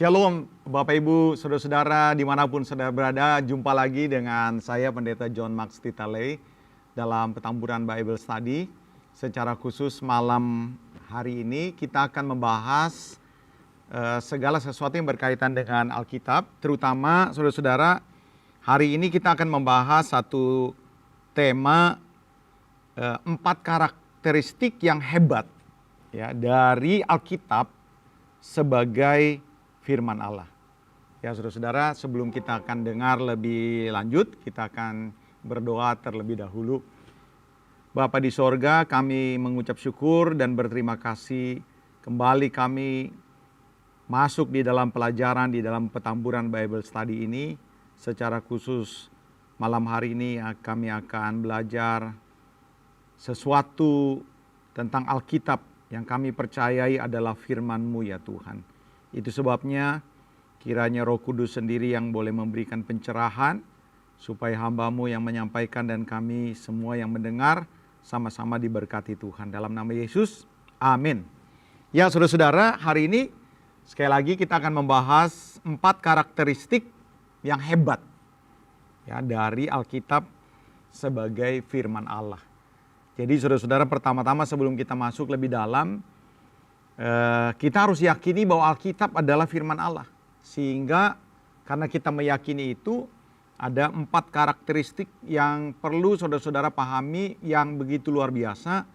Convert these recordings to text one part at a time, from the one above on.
Shalom Bapak Ibu, Saudara-saudara dimanapun saudara berada, jumpa lagi dengan saya Pendeta John Max Titalei dalam Petamburan Bible Study. Secara khusus malam hari ini kita akan membahas segala sesuatu yang berkaitan dengan Alkitab. Terutama saudara-saudara, hari ini kita akan membahas satu tema 4 karakteristik yang hebat ya, dari Alkitab sebagai firman Allah. Ya saudara-saudara, sebelum kita akan dengar lebih lanjut, kita akan berdoa terlebih dahulu. Bapa di sorga, kami mengucap syukur dan berterima kasih kembali kami masuk di dalam pelajaran di dalam Petamburan Bible Study ini. Secara khusus malam hari ini kami akan belajar sesuatu tentang Alkitab yang kami percayai adalah firman-Mu ya Tuhan. Itu sebabnya kiranya Roh Kudus sendiri yang boleh memberikan pencerahan supaya hamba-Mu yang menyampaikan dan kami semua yang mendengar sama-sama diberkati Tuhan. Dalam nama Yesus, amin. Ya saudara-saudara, hari ini sekali lagi kita akan membahas 4 karakteristik yang hebat ya, dari Alkitab sebagai firman Allah. Jadi saudara-saudara, pertama-tama sebelum kita masuk lebih dalam, kita harus yakini bahwa Alkitab adalah firman Allah. Sehingga karena kita meyakini itu, ada 4 karakteristik yang perlu saudara-saudara pahami yang begitu luar biasa,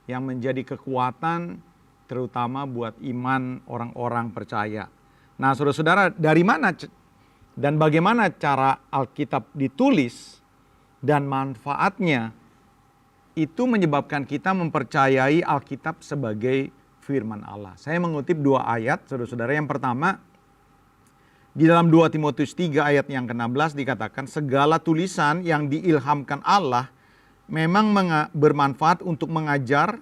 yang menjadi kekuatan terutama buat iman orang-orang percaya. Nah saudara-saudara, dari mana dan bagaimana cara Alkitab ditulis dan manfaatnya, itu menyebabkan kita mempercayai Alkitab sebagai firman Allah. Saya mengutip 2 ayat, saudara-saudara. Yang pertama, di dalam 2 Timotius 3 ayat yang ke-16 dikatakan, segala tulisan yang diilhamkan Allah memang bermanfaat untuk mengajar,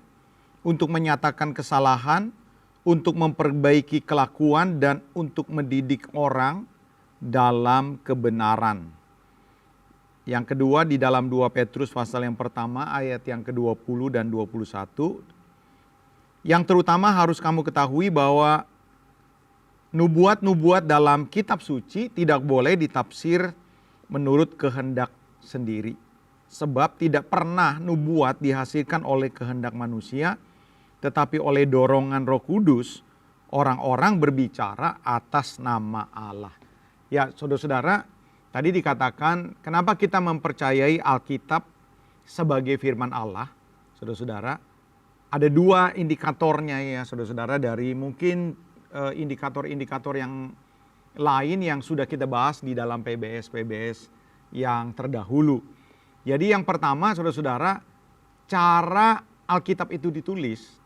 untuk menyatakan kesalahan, untuk memperbaiki kelakuan, dan untuk mendidik orang dalam kebenaran. Yang kedua, di dalam 2 Petrus pasal yang pertama ayat yang ke-20 dan 21, yang terutama harus kamu ketahui bahwa nubuat-nubuat dalam kitab suci tidak boleh ditafsir menurut kehendak sendiri. Sebab tidak pernah nubuat dihasilkan oleh kehendak manusia, tetapi oleh dorongan Roh Kudus, orang-orang berbicara atas nama Allah. Ya saudara-saudara, tadi dikatakan kenapa kita mempercayai Alkitab sebagai firman Allah, saudara-saudara. Ada 2 indikatornya ya saudara-saudara, dari mungkin indikator-indikator yang lain yang sudah kita bahas di dalam PBS yang terdahulu. Jadi yang pertama saudara-saudara, cara Alkitab itu ditulis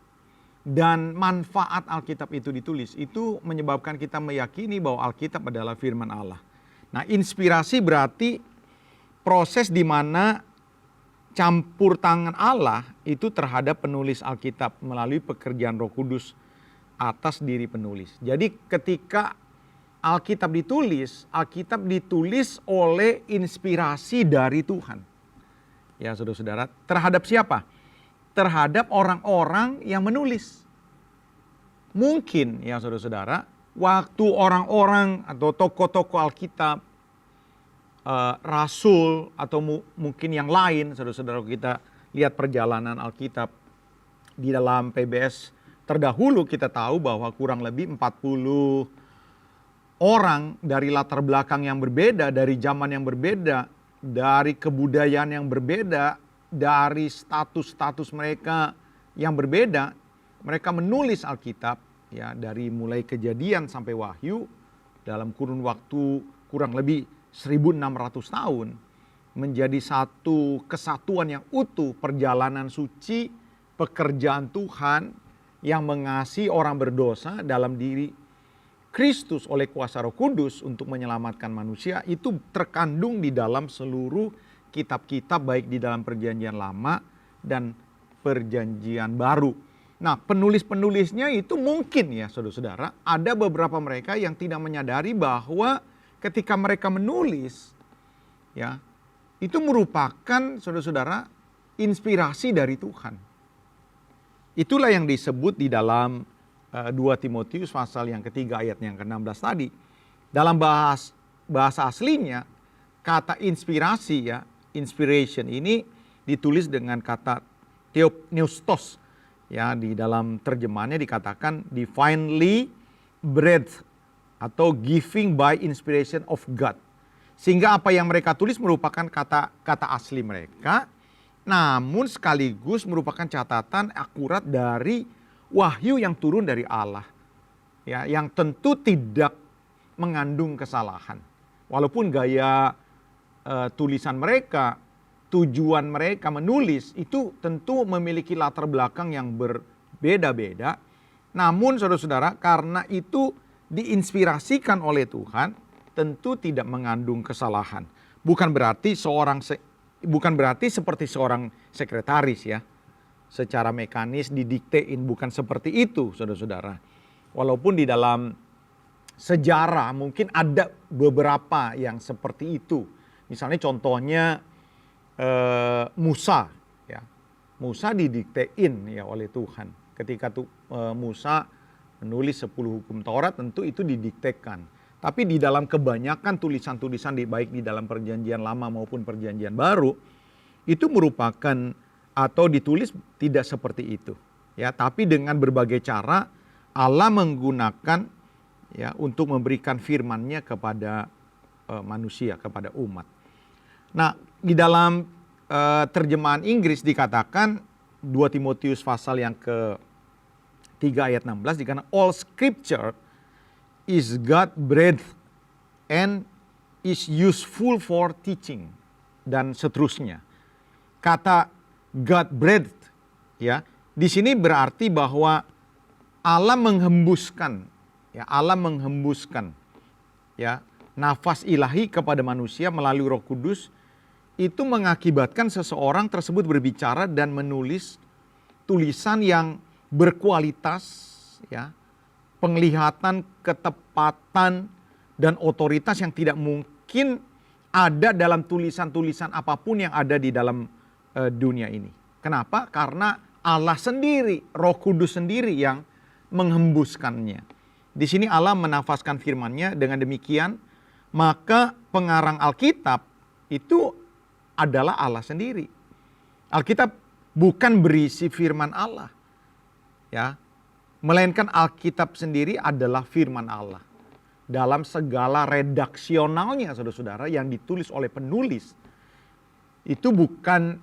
dan manfaat Alkitab itu ditulis, itu menyebabkan kita meyakini bahwa Alkitab adalah firman Allah. Nah, inspirasi berarti proses di mana campur tangan Allah itu terhadap penulis Alkitab melalui pekerjaan Roh Kudus atas diri penulis. Jadi ketika Alkitab ditulis oleh inspirasi dari Tuhan. Ya saudara-saudara, terhadap siapa? Terhadap orang-orang yang menulis. Mungkin ya saudara-saudara, waktu orang-orang atau tokoh-tokoh Alkitab, rasul atau mungkin yang lain, saudara-saudara, kita lihat perjalanan Alkitab di dalam PBS terdahulu, kita tahu bahwa kurang lebih 40 orang dari latar belakang yang berbeda, dari zaman yang berbeda, dari kebudayaan yang berbeda, dari status-status mereka yang berbeda, mereka menulis Alkitab ya, dari mulai Kejadian sampai Wahyu dalam kurun waktu kurang lebih 1600 tahun, menjadi satu kesatuan yang utuh, perjalanan suci, pekerjaan Tuhan yang mengasihi orang berdosa dalam diri Kristus oleh kuasa Roh Kudus untuk menyelamatkan manusia, itu terkandung di dalam seluruh kitab-kitab baik di dalam Perjanjian Lama dan Perjanjian Baru. Nah, penulis-penulisnya itu mungkin ya saudara-saudara, ada beberapa mereka yang tidak menyadari bahwa ketika mereka menulis ya, itu merupakan saudara-saudara inspirasi dari Tuhan. Itulah yang disebut di dalam 2 Timotius pasal yang ketiga ayat yang ke-16 tadi. Dalam bahasa aslinya kata inspirasi ya, inspiration ini ditulis dengan kata theopneustos ya, di dalam terjemahannya dikatakan divinely breathed atau giving by inspiration of God. Sehingga apa yang mereka tulis merupakan kata asli mereka, namun sekaligus merupakan catatan akurat dari wahyu yang turun dari Allah. Ya, yang tentu tidak mengandung kesalahan. Walaupun gaya tulisan mereka, tujuan mereka menulis itu tentu memiliki latar belakang yang berbeda-beda. Namun saudara-saudara, karena itu diinspirasikan oleh Tuhan, tentu tidak mengandung kesalahan. Bukan berarti seperti seorang sekretaris ya, secara mekanis didiktein, bukan seperti itu saudara-saudara. Walaupun di dalam sejarah mungkin ada beberapa yang seperti itu. Misalnya contohnya Musa ya. Musa didiktein ya oleh Tuhan. Ketika Musa menulis 10 hukum Taurat, tentu itu didiktekan. Tapi di dalam kebanyakan tulisan-tulisan baik di dalam Perjanjian Lama maupun Perjanjian Baru, itu merupakan atau ditulis tidak seperti itu. Ya, tapi dengan berbagai cara Allah menggunakan ya untuk memberikan firman-Nya kepada manusia, kepada umat. Nah, di dalam terjemahan Inggris dikatakan 2 Timotius pasal yang ke-3 ayat 16 dikatakan all scripture is God-breathed and is useful for teaching, dan seterusnya. Kata God-breathed ya, di sini berarti bahwa Allah menghembuskan ya nafas ilahi kepada manusia melalui Roh Kudus, itu mengakibatkan seseorang tersebut berbicara dan menulis tulisan yang berkualitas ya, penglihatan, ketepatan, dan otoritas yang tidak mungkin ada dalam tulisan-tulisan apapun yang ada di dalam dunia ini. Kenapa? Karena Allah sendiri, Roh Kudus sendiri yang menghembuskannya. Di sini Allah menafaskan firman-Nya, dengan demikian maka pengarang Alkitab itu adalah Allah sendiri. Alkitab bukan berisi firman Allah. Ya. Melainkan Alkitab sendiri adalah firman Allah. Dalam segala redaksionalnya saudara-saudara yang ditulis oleh penulis, itu bukan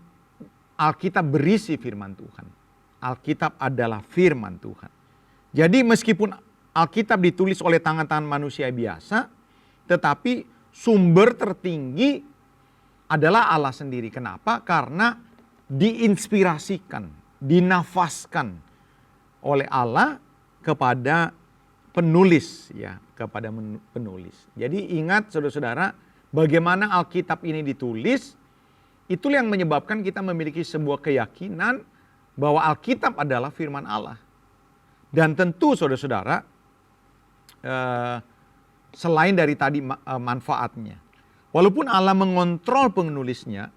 Alkitab berisi firman Tuhan. Alkitab adalah firman Tuhan. Jadi meskipun Alkitab ditulis oleh tangan-tangan manusia biasa, tetapi sumber tertinggi adalah Allah sendiri. Kenapa? Karena diinspirasikan, dinafaskan oleh Allah kepada penulis ya, kepada penulis. Jadi ingat saudara-saudara, bagaimana Alkitab ini ditulis, itulah yang menyebabkan kita memiliki sebuah keyakinan bahwa Alkitab adalah firman Allah. Dan tentu saudara-saudara, selain dari tadi manfaatnya, walaupun Allah mengontrol penulisnya,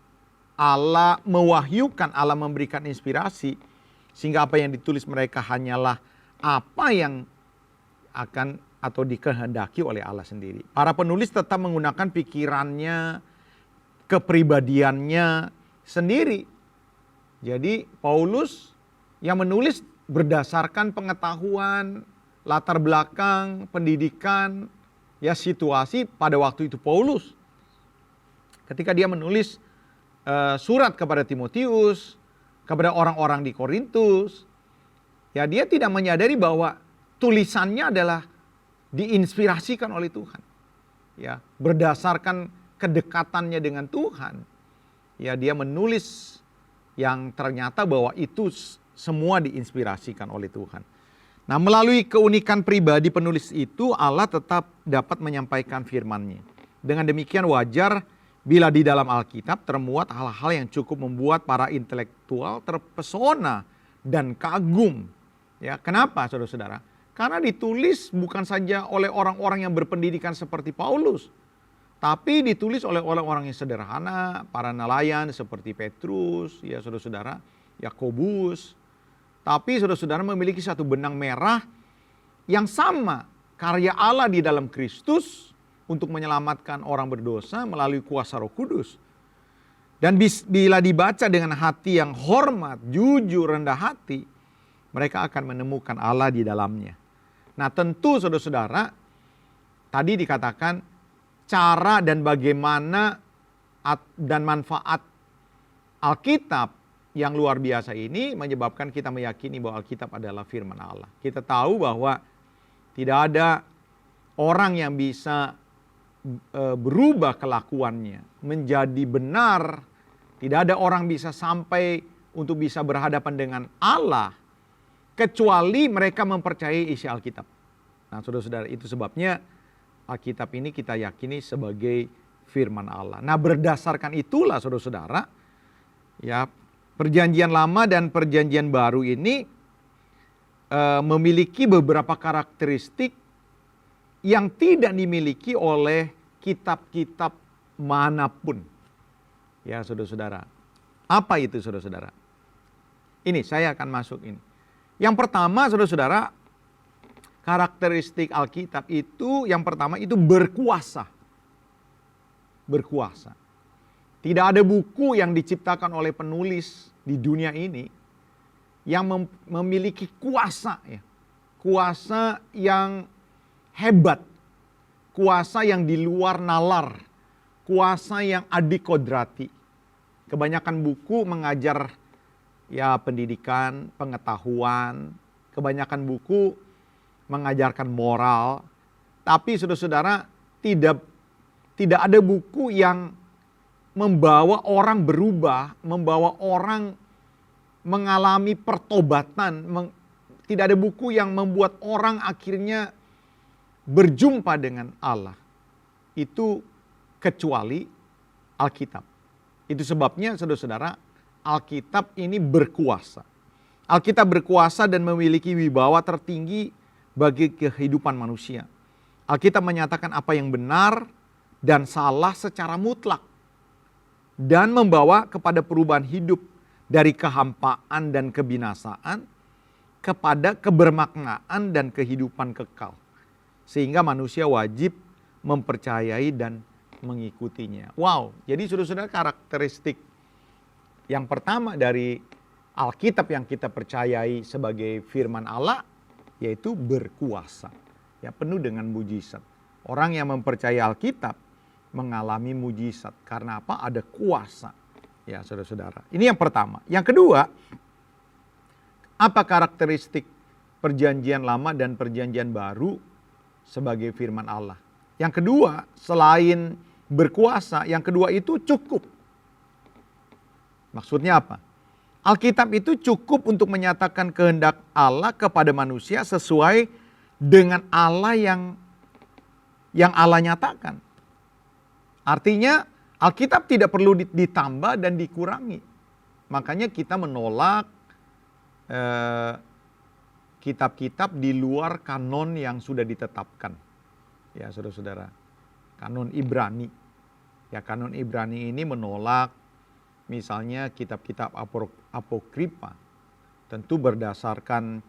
Allah mewahyukan, Allah memberikan inspirasi, sehingga apa yang ditulis mereka hanyalah apa yang akan atau dikehendaki oleh Allah sendiri. Para penulis tetap menggunakan pikirannya, kepribadiannya sendiri. Jadi Paulus yang menulis berdasarkan pengetahuan, latar belakang, pendidikan, ya situasi pada waktu itu Paulus. Ketika dia menulis surat kepada Timotius, kepada orang-orang di Korintus, ya dia tidak menyadari bahwa tulisannya adalah diinspirasikan oleh Tuhan. Ya, berdasarkan kedekatannya dengan Tuhan, ya dia menulis yang ternyata bahwa itu semua diinspirasikan oleh Tuhan. Nah, melalui keunikan pribadi penulis itu, Allah tetap dapat menyampaikan firman-Nya. Dengan demikian wajar bila di dalam Alkitab termuat hal-hal yang cukup membuat para intelektual terpesona dan kagum. Ya, kenapa saudara-saudara? Karena ditulis bukan saja oleh orang-orang yang berpendidikan seperti Paulus, tapi ditulis oleh orang-orang yang sederhana, para nelayan seperti Petrus, ya saudara-saudara, Yakobus. Tapi saudara-saudara memiliki satu benang merah yang sama, karya Allah di dalam Kristus untuk menyelamatkan orang berdosa melalui kuasa Roh Kudus. Dan bila dibaca dengan hati yang hormat, jujur, rendah hati, mereka akan menemukan Allah di dalamnya. Nah, tentu saudara-saudara, tadi dikatakan cara dan bagaimana dan manfaat Alkitab yang luar biasa ini menyebabkan kita meyakini bahwa Alkitab adalah firman Allah. Kita tahu bahwa tidak ada orang yang bisa berubah kelakuannya menjadi benar. Tidak ada orang bisa sampai untuk bisa berhadapan dengan Allah kecuali mereka mempercayai isi Alkitab. Nah, saudara-saudara, itu sebabnya Alkitab ini kita yakini sebagai firman Allah. Nah, berdasarkan itulah saudara-saudara, ya, Perjanjian Lama dan Perjanjian Baru ini memiliki beberapa karakteristik yang tidak dimiliki oleh kitab-kitab manapun. Ya, saudara-saudara. Apa itu, saudara-saudara? Ini saya akan masuk ini. Yang pertama, saudara-saudara, karakteristik Alkitab itu yang pertama itu berkuasa. Berkuasa. Tidak ada buku yang diciptakan oleh penulis di dunia ini yang memiliki kuasa, ya. Kuasa yang hebat, kuasa yang di luar nalar, kuasa yang adikodrati. Kebanyakan buku mengajar ya pendidikan, pengetahuan, kebanyakan buku mengajarkan moral, tapi saudara-saudara tidak ada buku yang membawa orang berubah, membawa orang mengalami pertobatan. Tidak ada buku yang membuat orang akhirnya berjumpa dengan Allah. Itu kecuali Alkitab. Itu sebabnya saudara-saudara, Alkitab ini berkuasa. Alkitab berkuasa dan memiliki wibawa tertinggi bagi kehidupan manusia. Alkitab menyatakan apa yang benar dan salah secara mutlak. Dan membawa kepada perubahan hidup dari kehampaan dan kebinasaan kepada kebermaknaan dan kehidupan kekal. Sehingga manusia wajib mempercayai dan mengikutinya. Wow, jadi saudara-saudara, karakteristik yang pertama dari Alkitab yang kita percayai sebagai firman Allah yaitu berkuasa. Ya, penuh dengan mujizat. Orang yang mempercayai Alkitab mengalami mujizat. Karena apa? Ada kuasa. Ya, saudara-saudara. Ini yang pertama. Yang kedua, apa karakteristik Perjanjian Lama dan Perjanjian Baru sebagai firman Allah? Yang kedua, selain berkuasa, yang kedua itu cukup. Maksudnya apa? Alkitab itu cukup untuk menyatakan kehendak Allah kepada manusia sesuai dengan Allah yang Allah nyatakan. Artinya Alkitab tidak perlu ditambah dan dikurangi. Makanya kita menolak kitab-kitab di luar kanon yang sudah ditetapkan. Ya, saudara-saudara. Kanon Ibrani. Ya, kanon Ibrani ini menolak misalnya kitab-kitab apokrifa. Tentu berdasarkan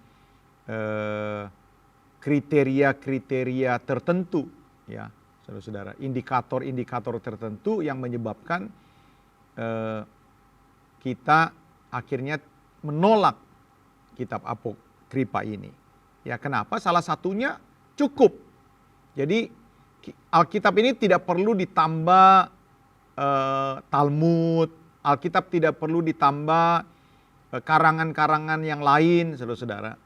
kriteria-kriteria tertentu, ya. Saudara-saudara, indikator-indikator tertentu yang menyebabkan kita akhirnya menolak kitab apokrifa ini. Ya, kenapa? Salah satunya cukup. Jadi Alkitab ini tidak perlu ditambah Talmud, Alkitab tidak perlu ditambah karangan-karangan yang lain, saudara-saudara.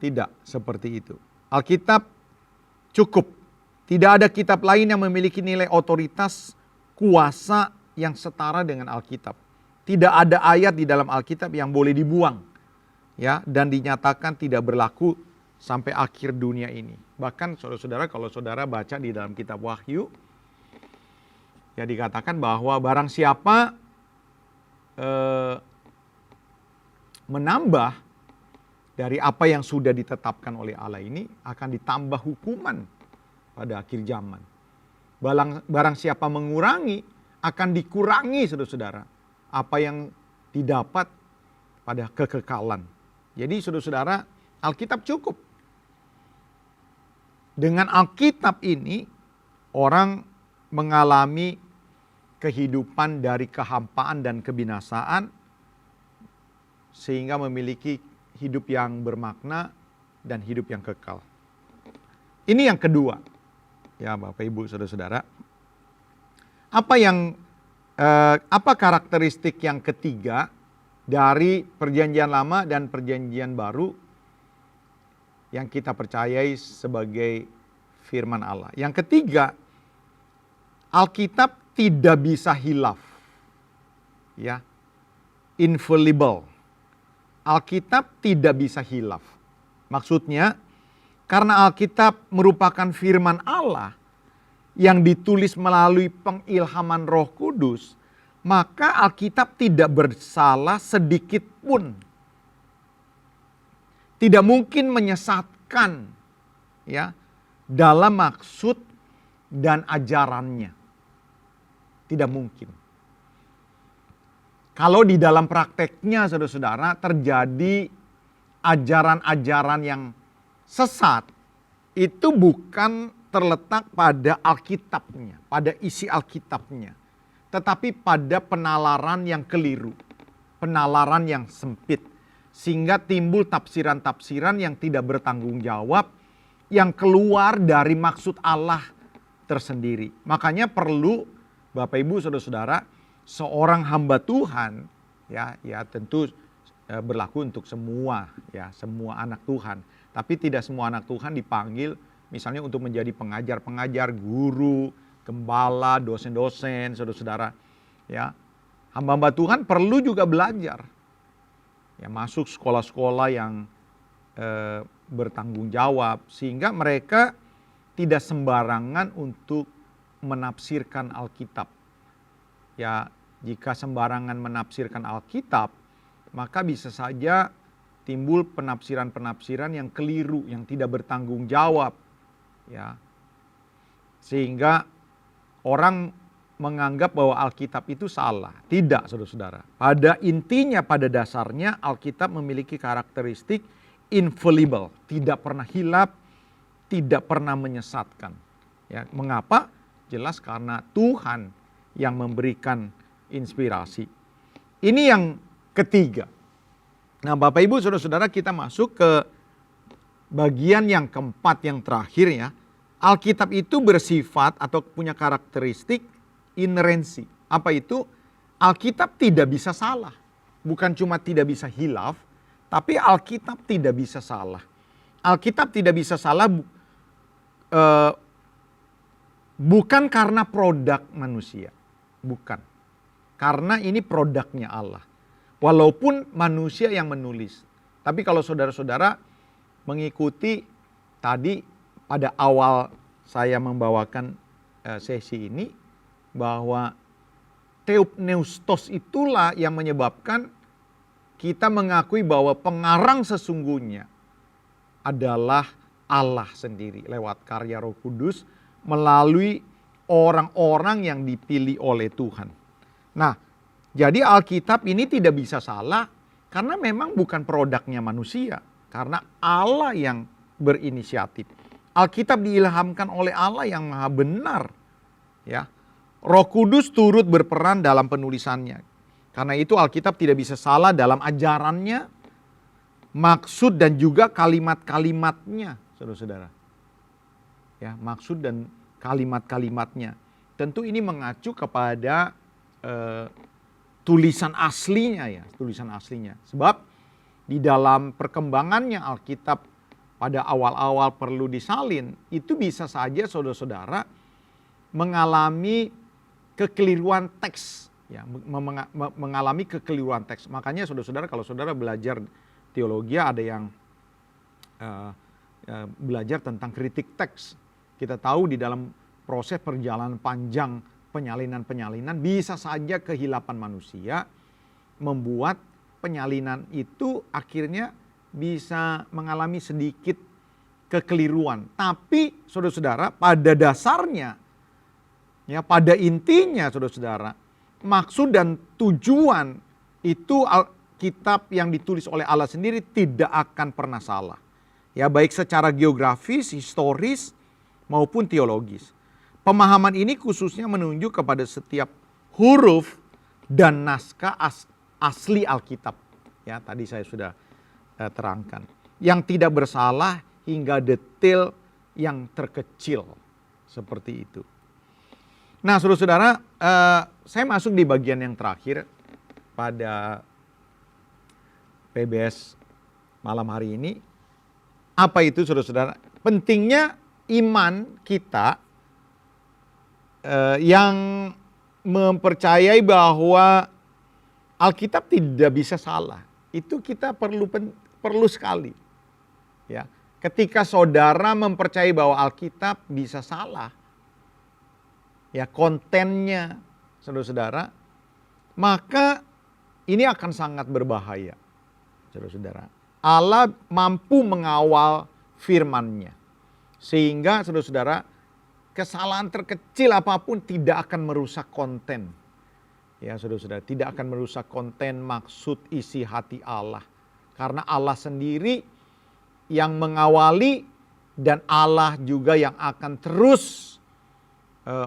Tidak seperti itu. Alkitab cukup. Tidak ada kitab lain yang memiliki nilai otoritas kuasa yang setara dengan Alkitab. Tidak ada ayat di dalam Alkitab yang boleh dibuang, ya, dan dinyatakan tidak berlaku sampai akhir dunia ini. Bahkan saudara-saudara, kalau saudara baca di dalam kitab Wahyu, ya dikatakan bahwa barang siapa menambah dari apa yang sudah ditetapkan oleh Allah ini, akan ditambah hukuman pada akhir zaman. Barang siapa mengurangi, akan dikurangi saudara-saudara apa yang didapat pada kekekalan. Jadi saudara-saudara, Alkitab cukup. Dengan Alkitab ini, orang mengalami kehidupan dari kehampaan dan kebinasaan, sehingga memiliki hidup yang bermakna dan hidup yang kekal. Ini yang kedua, ya Bapak Ibu saudara-saudara. Apa karakteristik yang ketiga dari perjanjian lama dan perjanjian baru yang kita percayai sebagai firman Allah? Yang ketiga, Alkitab tidak bisa hilaf. Ya. Infallible. Alkitab tidak bisa hilaf. Maksudnya, karena Alkitab merupakan firman Allah yang ditulis melalui pengilhaman Roh Kudus, maka Alkitab tidak bersalah sedikit pun. Tidak mungkin menyesatkan, ya, dalam maksud dan ajarannya. Tidak mungkin. Kalau di dalam prakteknya saudara-saudara terjadi ajaran-ajaran yang sesat, itu bukan terletak pada Alkitabnya, pada isi Alkitabnya, tetapi pada penalaran yang keliru, penalaran yang sempit, sehingga timbul tafsiran-tafsiran yang tidak bertanggung jawab, yang keluar dari maksud Allah tersendiri. Makanya perlu Bapak Ibu saudara-saudara, seorang hamba Tuhan, ya tentu berlaku untuk semua, ya semua anak Tuhan. Tapi tidak semua anak Tuhan dipanggil misalnya untuk menjadi pengajar-pengajar, guru, gembala, dosen-dosen, saudara-saudara. Ya, hamba-hamba Tuhan perlu juga belajar. Ya, masuk sekolah-sekolah yang bertanggung jawab, sehingga mereka tidak sembarangan untuk menafsirkan Alkitab. Ya, jika sembarangan menafsirkan Alkitab, maka bisa saja timbul penafsiran-penafsiran yang keliru, yang tidak bertanggung jawab. Ya, sehingga orang menganggap bahwa Alkitab itu salah. Tidak, saudara-saudara. Pada intinya, pada dasarnya Alkitab memiliki karakteristik infallible, tidak pernah hilaf, tidak pernah menyesatkan. Ya, mengapa? Jelas karena Tuhan yang memberikan inspirasi. Ini yang ketiga. Nah, Bapak Ibu saudara-saudara, kita masuk ke bagian yang keempat, yang terakhir ya. Alkitab itu bersifat atau punya karakteristik inerensi. Apa itu? Alkitab tidak bisa salah. Bukan cuma tidak bisa hilaf, tapi Alkitab tidak bisa salah. Alkitab tidak bisa salah bukan karena produk manusia. Bukan. Karena ini produknya Allah. Walaupun manusia yang menulis. Tapi kalau saudara-saudara mengikuti tadi pada awal saya membawakan sesi ini, bahwa theopneustos itulah yang menyebabkan kita mengakui bahwa pengarang sesungguhnya adalah Allah sendiri lewat karya Roh Kudus melalui orang-orang yang dipilih oleh Tuhan. Nah, jadi Alkitab ini tidak bisa salah karena memang bukan produknya manusia, karena Allah yang berinisiatif. Alkitab diilhamkan oleh Allah yang Maha benar, ya. Roh Kudus turut berperan dalam penulisannya. Karena itu Alkitab tidak bisa salah dalam ajarannya, maksud dan juga kalimat-kalimatnya, saudara-saudara. Ya, maksud dan kalimat-kalimatnya. Tentu ini mengacu kepada tulisan aslinya ya, tulisan aslinya. Sebab di dalam perkembangannya Alkitab pada awal-awal perlu disalin, itu bisa saja saudara-saudara mengalami kekeliruan teks ya, mengalami kekeliruan teks. Makanya saudara-saudara, kalau saudara belajar teologi, ada yang belajar tentang kritik teks. Kita tahu di dalam proses perjalanan panjang penyalinan bisa saja kehilapan manusia membuat penyalinan itu akhirnya bisa mengalami sedikit kekeliruan. Tapi saudara-saudara, pada dasarnya, ya, pada intinya saudara-saudara, maksud dan tujuan itu Alkitab yang ditulis oleh Allah sendiri tidak akan pernah salah. Ya, baik secara geografis, historis maupun teologis. Pemahaman ini khususnya menunjuk kepada setiap huruf dan naskah asli Alkitab. Ya, tadi saya sudah terangkan. Yang tidak bersalah hingga detail yang terkecil. Seperti itu. Nah, saudara-saudara, saya masuk di bagian yang terakhir pada PBS malam hari ini. Apa itu, saudara-saudara? Pentingnya iman kita yang mempercayai bahwa Alkitab tidak bisa salah. Itu kita perlu sekali. Ya, ketika saudara mempercayai bahwa Alkitab bisa salah, ya, kontennya, saudara-saudara, maka ini akan sangat berbahaya, saudara-saudara. Allah mampu mengawal firman-Nya, sehingga saudara-saudara, kesalahan terkecil apapun tidak akan merusak konten. Ya, saudara-saudara, tidak akan merusak konten, maksud, isi hati Allah. Karena Allah sendiri yang mengawali dan Allah juga yang akan terus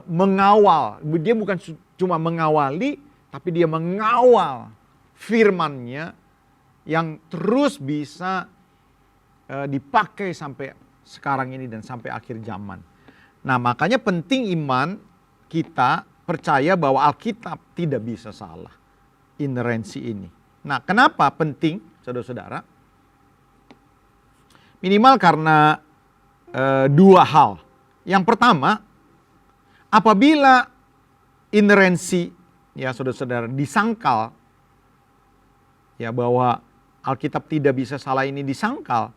mengawal. Dia bukan cuma mengawali, tapi dia mengawal firman-Nya yang terus bisa dipakai sampai sekarang ini dan sampai akhir zaman. Nah, makanya penting iman kita percaya bahwa Alkitab tidak bisa salah. Inerensi ini. Nah, kenapa penting, saudara-saudara? Minimal karena dua hal. Yang pertama, apabila inerensi, ya saudara-saudara, disangkal, ya, bahwa Alkitab tidak bisa salah ini disangkal,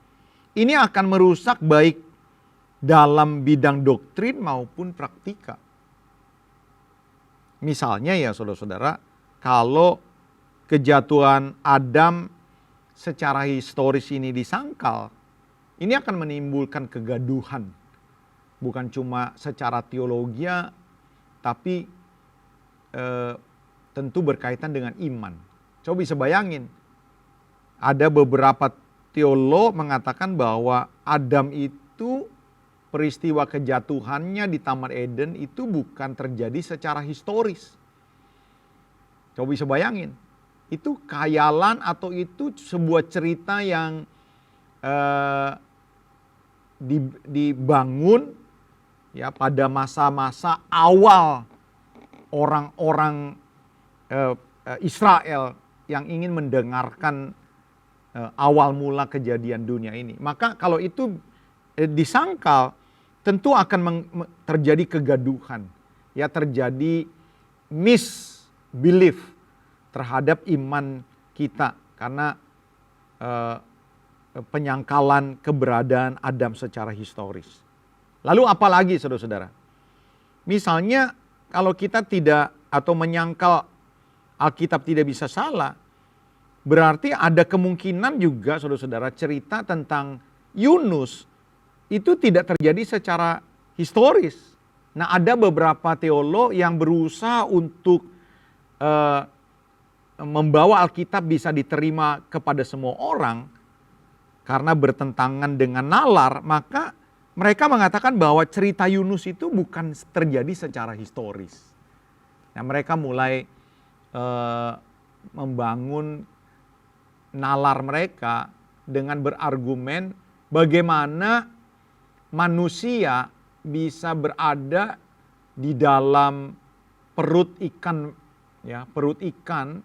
ini akan merusak baik dalam bidang doktrin maupun praktika. Misalnya, ya saudara-saudara, kalau kejatuhan Adam secara historis ini disangkal, ini akan menimbulkan kegaduhan. Bukan cuma secara teologi, tapi tentu berkaitan dengan iman. Coba bisa bayangin, ada beberapa teolog mengatakan bahwa Adam itu, peristiwa kejatuhannya di Taman Eden itu bukan terjadi secara historis. Coba bisa bayangin, itu khayalan atau itu sebuah cerita yang dibangun, ya, pada masa-masa awal orang-orang Israel yang ingin mendengarkan awal mula kejadian dunia ini. Maka kalau itu disangkal, tentu akan terjadi kegaduhan, ya, terjadi misbelief terhadap iman kita karena penyangkalan keberadaan Adam secara historis. Lalu apalagi, saudara-saudara? Misalnya kalau kita tidak atau menyangkal Alkitab tidak bisa salah, berarti ada kemungkinan juga, saudara-saudara, cerita tentang Yunus itu tidak terjadi secara historis. Nah, ada beberapa teolog yang berusaha untuk membawa Alkitab bisa diterima kepada semua orang karena bertentangan dengan nalar, maka mereka mengatakan bahwa cerita Yunus itu bukan terjadi secara historis. Nah, mereka mulai membangun nalar mereka dengan berargumen bagaimana manusia bisa berada di dalam perut ikan, ya, perut ikan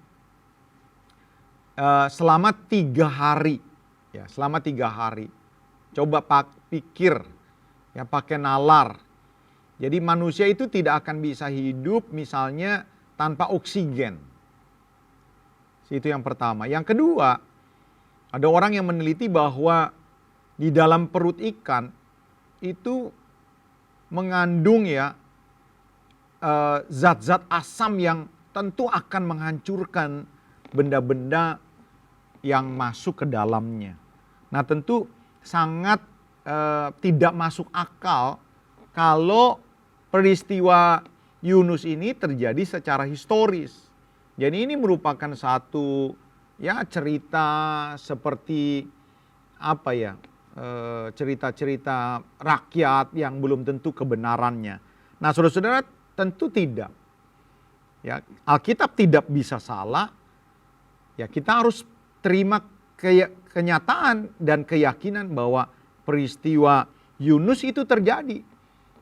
selama 3 hari, ya, selama 3 hari. Coba pikir, ya, pakai nalar. Jadi manusia itu tidak akan bisa hidup misalnya tanpa oksigen. Itu yang pertama. Yang kedua, ada orang yang meneliti bahwa di dalam perut ikan itu mengandung zat-zat asam yang tentu akan menghancurkan benda-benda yang masuk ke dalamnya. Nah, tentu sangat tidak masuk akal kalau peristiwa Yunus ini terjadi secara historis. Jadi ini merupakan satu cerita seperti cerita-cerita rakyat yang belum tentu kebenarannya. Nah, saudara-saudara, tentu tidak. Ya, Alkitab tidak bisa salah. Ya, kita harus terima kenyataan dan keyakinan bahwa peristiwa Yunus itu terjadi.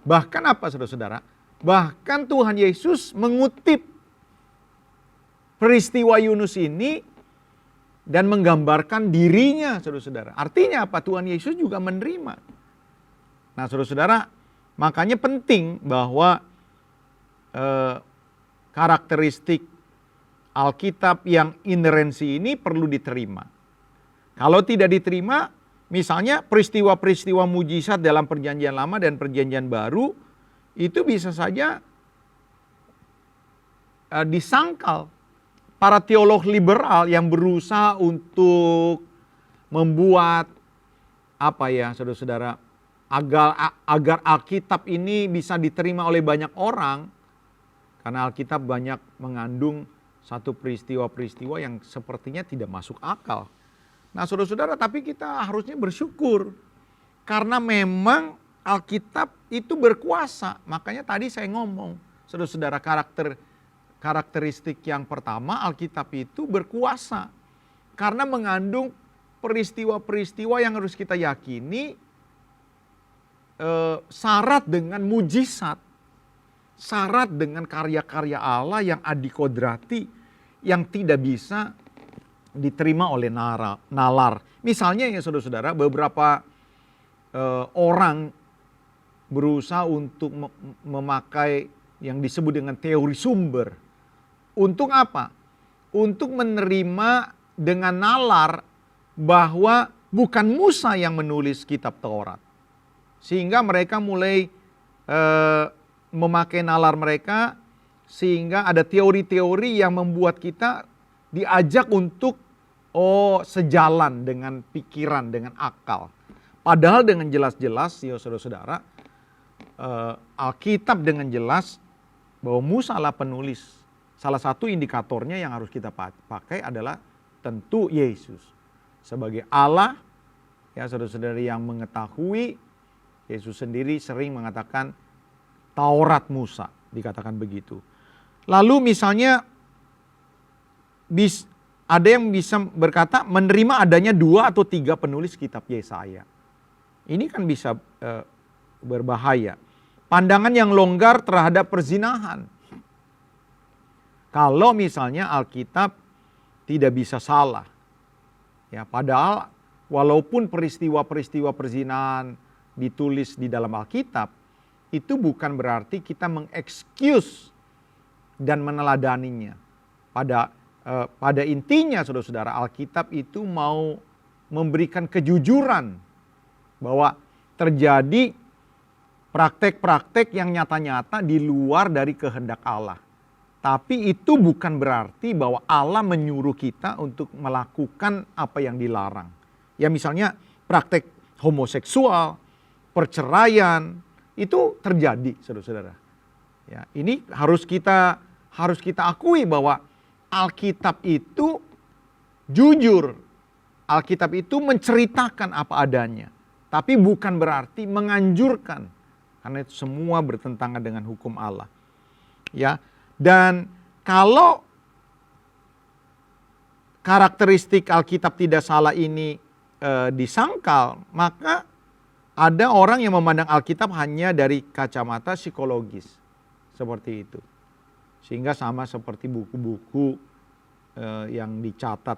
Bahkan apa, saudara-saudara? Bahkan Tuhan Yesus mengutip peristiwa Yunus ini dan menggambarkan dirinya, saudara-saudara. Artinya apa? Tuhan Yesus juga menerima. Nah, saudara-saudara, makanya penting bahwa karakteristik Alkitab yang inerensi ini perlu diterima. Kalau tidak diterima, misalnya peristiwa-peristiwa mujizat dalam Perjanjian Lama dan Perjanjian Baru, itu bisa saja disangkal. Para teolog liberal yang berusaha untuk membuat saudara-saudara, agar Alkitab ini bisa diterima oleh banyak orang, karena Alkitab banyak mengandung satu peristiwa-peristiwa yang sepertinya tidak masuk akal. Nah, saudara-saudara, tapi kita harusnya bersyukur karena memang Alkitab itu berkuasa. Makanya tadi saya ngomong, saudara-saudara, karakteristik yang pertama, Alkitab itu berkuasa karena mengandung peristiwa-peristiwa yang harus kita yakini syarat dengan mujizat, syarat dengan karya-karya Allah yang adikodrati, yang tidak bisa diterima oleh nalar. Misalnya ya saudara-saudara, beberapa orang berusaha untuk memakai yang disebut dengan teori sumber. Untuk apa? Untuk menerima dengan nalar bahwa bukan Musa yang menulis kitab Taurat. Sehingga mereka mulai memakai nalar mereka, sehingga ada teori-teori yang membuat kita diajak untuk sejalan dengan pikiran, dengan akal. Padahal dengan jelas-jelas ya saudara-saudara, Alkitab dengan jelas bahwa Musa lah penulis. Salah satu indikatornya yang harus kita pakai adalah tentu Yesus. Sebagai Allah, ya saudara-saudara yang mengetahui, Yesus sendiri sering mengatakan Taurat Musa, dikatakan begitu. Lalu misalnya ada yang bisa berkata menerima adanya 2 atau 3 penulis kitab Yesaya. Ini kan bisa berbahaya. Pandangan yang longgar terhadap perzinahan. Kalau misalnya Alkitab tidak bisa salah. Ya, padahal walaupun peristiwa-peristiwa perzinahan ditulis di dalam Alkitab, itu bukan berarti kita mengexcuse dan meneladaninya. Pada intinya saudara-saudara, Alkitab itu mau memberikan kejujuran bahwa terjadi praktek-praktek yang nyata-nyata di luar dari kehendak Allah. Tapi itu bukan berarti bahwa Allah menyuruh kita untuk melakukan apa yang dilarang. Ya misalnya praktek homoseksual, perceraian, itu terjadi saudara-saudara. Ya, ini harus kita akui bahwa Alkitab itu jujur. Alkitab itu menceritakan apa adanya. Tapi bukan berarti menganjurkan. Karena itu semua bertentangan dengan hukum Allah. Ya. Dan kalau karakteristik Alkitab tidak salah ini disangkal, maka ada orang yang memandang Alkitab hanya dari kacamata psikologis. Seperti itu. Sehingga sama seperti buku-buku yang dicatat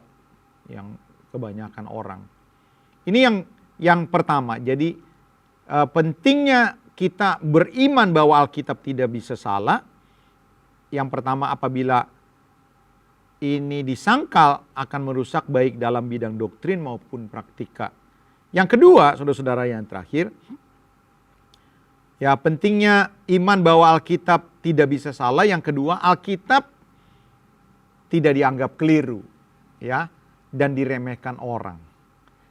yang kebanyakan orang. Ini yang pertama. Jadi pentingnya kita beriman bahwa Alkitab tidak bisa salah. Yang pertama, apabila ini disangkal akan merusak baik dalam bidang doktrin maupun praktika. Yang kedua, saudara-saudara, yang terakhir, ya pentingnya iman bahwa Alkitab tidak bisa salah. Yang kedua, Alkitab tidak dianggap keliru, ya, dan diremehkan orang.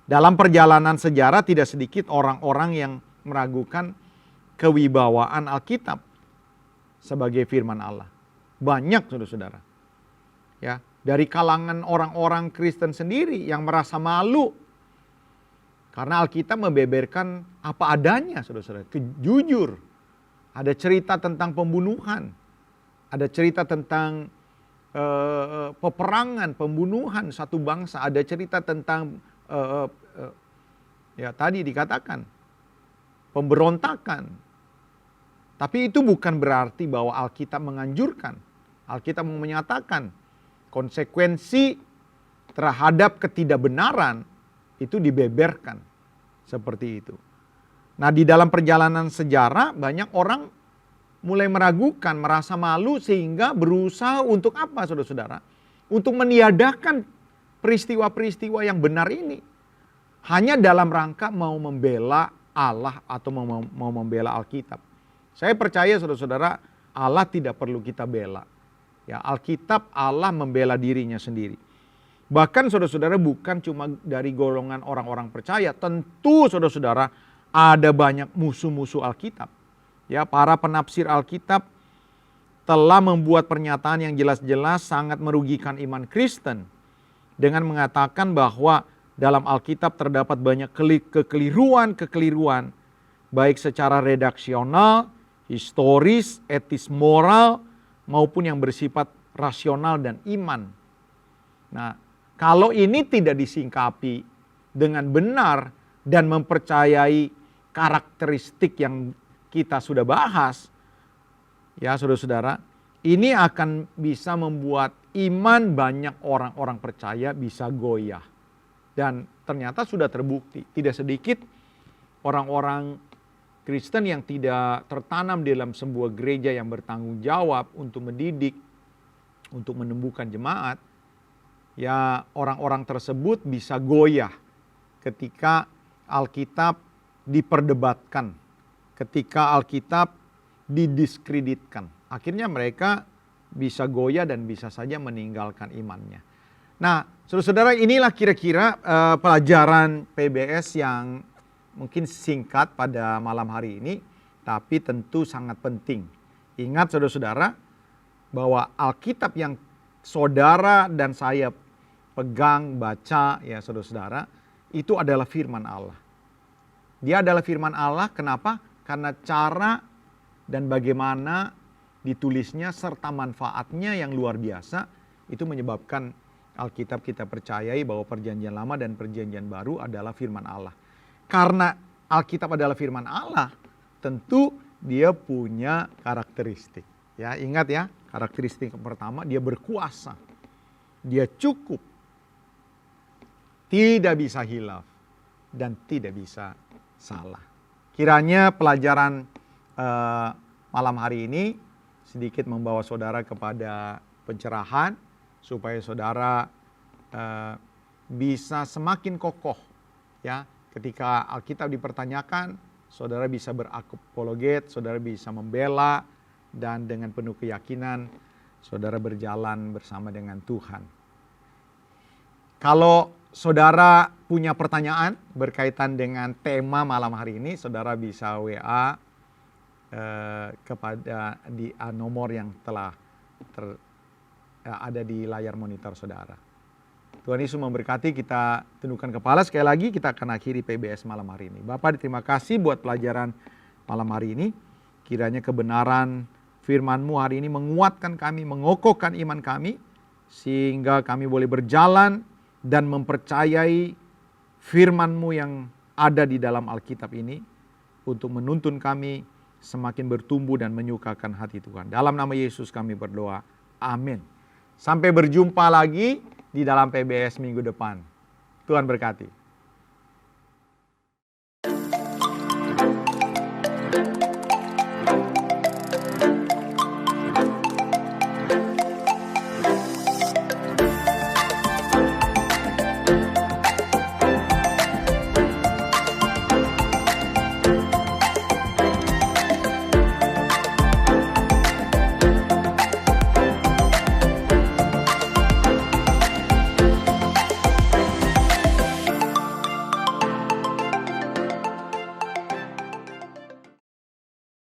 Dalam perjalanan sejarah tidak sedikit orang-orang yang meragukan kewibawaan Alkitab sebagai firman Allah. Banyak, saudara-saudara. Ya, dari kalangan orang-orang Kristen sendiri yang merasa malu karena Alkitab membeberkan apa adanya, saudara-saudara. Jujur, ada cerita tentang pembunuhan, ada cerita tentang peperangan, pembunuhan satu bangsa, ada cerita tentang ya tadi dikatakan pemberontakan. Tapi itu bukan berarti bahwa Alkitab menganjurkan. Alkitab menyatakan konsekuensi terhadap ketidakbenaran itu dibeberkan seperti itu. Nah, di dalam perjalanan sejarah banyak orang mulai meragukan, merasa malu sehingga berusaha untuk apa, saudara-saudara? Untuk meniadakan peristiwa-peristiwa yang benar ini. Hanya dalam rangka mau membela Allah atau mau membela Alkitab. Saya percaya, saudara-saudara, Allah tidak perlu kita bela. Ya, Alkitab Allah membela dirinya sendiri. Bahkan saudara-saudara, bukan cuma dari golongan orang-orang percaya. Tentu saudara-saudara ada banyak musuh-musuh Alkitab. Ya, para penafsir Alkitab telah membuat pernyataan yang jelas-jelas sangat merugikan iman Kristen. Dengan mengatakan bahwa dalam Alkitab terdapat banyak kekeliruan. Baik secara redaksional, historis, etis, moral, maupun yang bersifat rasional dan iman. Nah, kalau ini tidak disingkapi dengan benar dan mempercayai karakteristik yang kita sudah bahas, ya saudara-saudara, ini akan bisa membuat iman banyak orang-orang percaya bisa goyah. Dan ternyata sudah terbukti, tidak sedikit orang-orang Kristen yang tidak tertanam dalam sebuah gereja yang bertanggung jawab untuk mendidik, untuk menumbuhkan jemaat, ya orang-orang tersebut bisa goyah ketika Alkitab diperdebatkan, ketika Alkitab didiskreditkan. Akhirnya mereka bisa goyah dan bisa saja meninggalkan imannya. Nah, saudara-saudara, inilah kira-kira pelajaran PBS yang mungkin singkat pada malam hari ini, tapi tentu sangat penting. Ingat saudara-saudara, bahwa Alkitab yang saudara dan saya pegang, baca, ya saudara-saudara, itu adalah firman Allah. Dia adalah firman Allah, kenapa? Karena cara dan bagaimana ditulisnya serta manfaatnya yang luar biasa, itu menyebabkan Alkitab kita percayai bahwa perjanjian lama dan perjanjian baru adalah firman Allah. Karena Alkitab adalah firman Allah, tentu dia punya karakteristik. Ya, ingat ya, karakteristik yang pertama, dia berkuasa. Dia cukup. Tidak bisa hilaf dan tidak bisa salah. Kiranya pelajaran malam hari ini sedikit membawa saudara kepada pencerahan supaya saudara bisa semakin kokoh, ya. Ketika Alkitab dipertanyakan, saudara bisa berakapologet, saudara bisa membela, dan dengan penuh keyakinan, saudara berjalan bersama dengan Tuhan. Kalau saudara punya pertanyaan berkaitan dengan tema malam hari ini, saudara bisa WA kepada di nomor yang telah ada di layar monitor saudara. Tuhan Yesus memberkati, kita tundukkan kepala. Sekali lagi kita akan akhiri PBS malam hari ini. Bapak, terima kasih buat pelajaran malam hari ini. Kiranya kebenaran firman-Mu hari ini menguatkan kami, mengokohkan iman kami, sehingga kami boleh berjalan dan mempercayai firman-Mu yang ada di dalam Alkitab ini, untuk menuntun kami semakin bertumbuh dan menyukakan hati Tuhan. Dalam nama Yesus kami berdoa. Amin. Sampai berjumpa lagi di dalam PBS minggu depan. Tuhan berkati.